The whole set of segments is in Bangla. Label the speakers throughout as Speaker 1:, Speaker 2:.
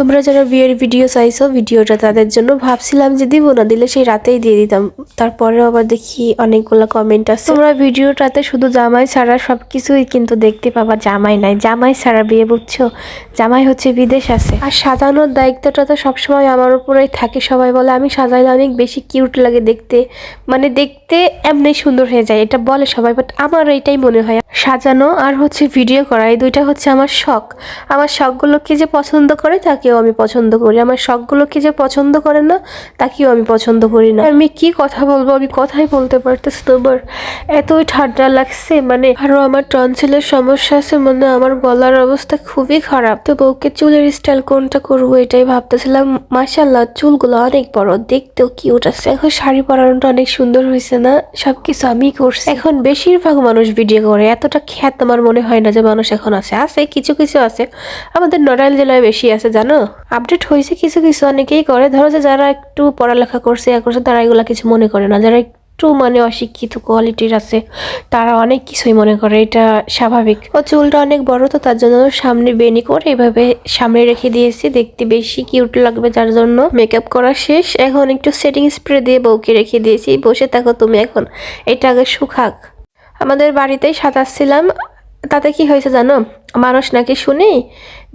Speaker 1: তোমরা যারা বিয়ের ভিডিও চাইছো, ভিডিওটা তাদের জন্য ভাবছিলাম যে দিব না, দিলে সেই রাতেই দিয়ে দিতাম। তারপরেও আবার দেখি অনেকগুলো কমেন্ট আছে। তোমরা ভিডিওটাতে শুধু জামাই ছাড়া সবকিছুই কিন্তু দেখতে পাবা, জামাই নাই, জামাই ছাড়া বিয়ে, বুঝছো? জামাই হচ্ছে বিদেশ আছে। আর সাজানোর দায়িত্বটা তো সবসময় আমার উপরেই থাকে। সবাই বলে আমি সাজাইলে অনেক বেশি কিউট লাগে দেখতে, মানে দেখতে এমনি সুন্দর হয়ে যায়, এটা বলে সবাই, বাট আমার এইটাই মনে হয়। সাজানো আর হচ্ছে ভিডিও করা, এই দুইটা হচ্ছে আমার শখ। আমার শখগুলোকে যে পছন্দ করে তাকেও আমি পছন্দ করি, আমার শখগুলোকে যে পছন্দ করে না তাকেও আমি পছন্দ করি না। আমি কি কথা বলবো, আমি কথাই বলতে পারতেছি। তোমার এতই ঠান্ডা লাগছে, মানে আরো আমার টনসিলের সমস্যা আছে, মানে আমার গলার অবস্থা খুবই খারাপ। তো বউকে চুলের স্টাইল কোনটা করবো এটাই ভাবতেছিলাম। মাশাআল্লাহ চুলগুলো অনেক বড়, দেখতেও কিউট আছে। এখন শাড়ি পরানোটা অনেক সুন্দর হয়েছে না? সবকিছু আমি করছি। এখন বেশিরভাগ মানুষ ভিডিও করে, এতটা খ্যাত আমার মনে হয় না যে মানুষ এখন আছে কিছু কিছু আছে, আমাদের নড়াইল জেলায় বেশি আছে জানো। আপডেট হয়েছে কিছু কিছু, অনেকেই করে। ধরো যে যারা একটু পড়ালেখা করছে তারা এগুলা কিছু মনে করে না। যারা একটু মানে অশিক্ষিত কোয়ালিটির আছে তারা অনেক কিছুই মনে করে, এটা স্বাভাবিক। ও চুলটা অনেক বড় তো তার জন্য সামনে বেনি করে এভাবে সামনে রেখে দিয়েছি, দেখতে বেশি কিউট লাগবে যার জন্য। মেকআপ করা শেষ, এখন একটু সেটিং স্প্রে দিয়ে বউকে রেখে দিয়েছি। বসে থাকো তুমি এখন, এটা আগে শুকাক। আমাদের বাড়িতেই সাজাচ্ছিলাম, তাতে কি হয়েছে জানো? মানুষ নাকি শুনি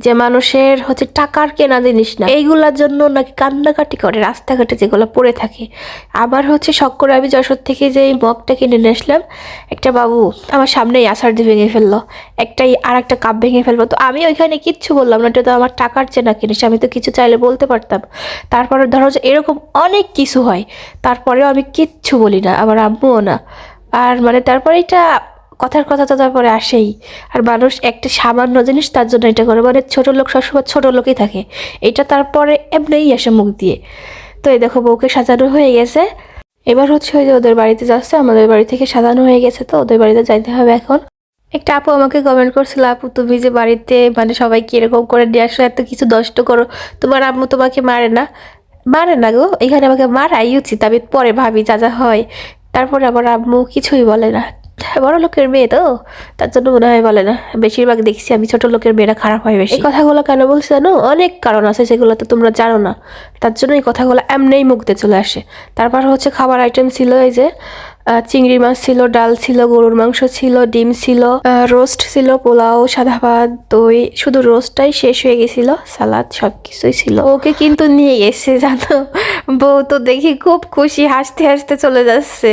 Speaker 1: যে মানুষের হচ্ছে টাকার কেনা জিনিস না, এইগুলার জন্য নাকি কান্নাকাটি করে রাস্তাঘাটে যেগুলো পড়ে থাকে। আবার হচ্ছে শখ করে আমি যশোর থেকে যে এই মগটা কিনে নিয়ে আসলাম, একটা বাবু আমার সামনেই আছাড় দিয়ে ভেঙে ফেললো, আর একটা কাপ ভেঙে ফেলবো। তো আমি ওইখানে কিচ্ছু বললাম না, এটা তো আমার টাকার চেনা জিনিস, আমি তো কিছু চাইলে বলতে পারতাম। তারপরে ধরো যে এরকম অনেক কিছু হয়, তারপরেও আমি কিচ্ছু বলি না, আবার আম্মুও না। আর মানে তারপরে এটা কথার কথা তো তারপরে আসেই। আর মানুষ একটা সামান্য জিনিস তার জন্য এটা করে, মানে ছোট লোক সবসময় ছোট লোকই থাকে, এটা তারপরে এমনিই আসে মুখ দিয়ে। তো এই দেখো বউকে সাজানো হয়ে গেছে। এবার হচ্ছে ওই যে ওদের বাড়িতে যাচ্ছে, আমাদের বাড়ি থেকে সাজানো হয়ে গেছে, তো ওদের বাড়িতে যাইতে হবে এখন। একটা আপু আমাকে কমেন্ট করছিল, আপু তুমি যে বাড়িতে মানে সবাইকে এরকম করে নিয়ে আসো, এত কিছু নষ্ট করো, তোমার আম্মু তোমাকে মারে না? মারে না গো, এখানে আমাকে মারাই উচিত। আমি পরে ভাবি যা যা হয়, তারপরে আমার আম্মু কিছুই বলে না। বড় লোকের মেয়ে তো তার জন্য মনে হয় বলে না। বেশিরভাগ দেখছি আমি ছোট লোকের মেয়েরা খারাপ হয় বেশি। এই কথাগুলো কেন বলছি জানো? অনেক কারণ আছে যেগুলো তো তোমরা জানো না, তার জন্য এই কথাগুলো এমনিই মুখতে চলে আসে। তারপর হচ্ছে খাবার আইটেম ছিল এই যে চিংড়ি মাছ ছিল, ডাল ছিল, গরুর মাংস ছিল, ডিম ছিল, রোস্ট ছিল, পোলাও, সাদা ভাত, দই। শুধু রোস্টটাই শেষ হয়ে গেছিল, সালাদ সবকিছুই ছিল। ওকে কিন্তু নিয়ে গেছে জানো, বউ তো দেখি খুব খুশি, হাসতে হাসতে চলে যাচ্ছে।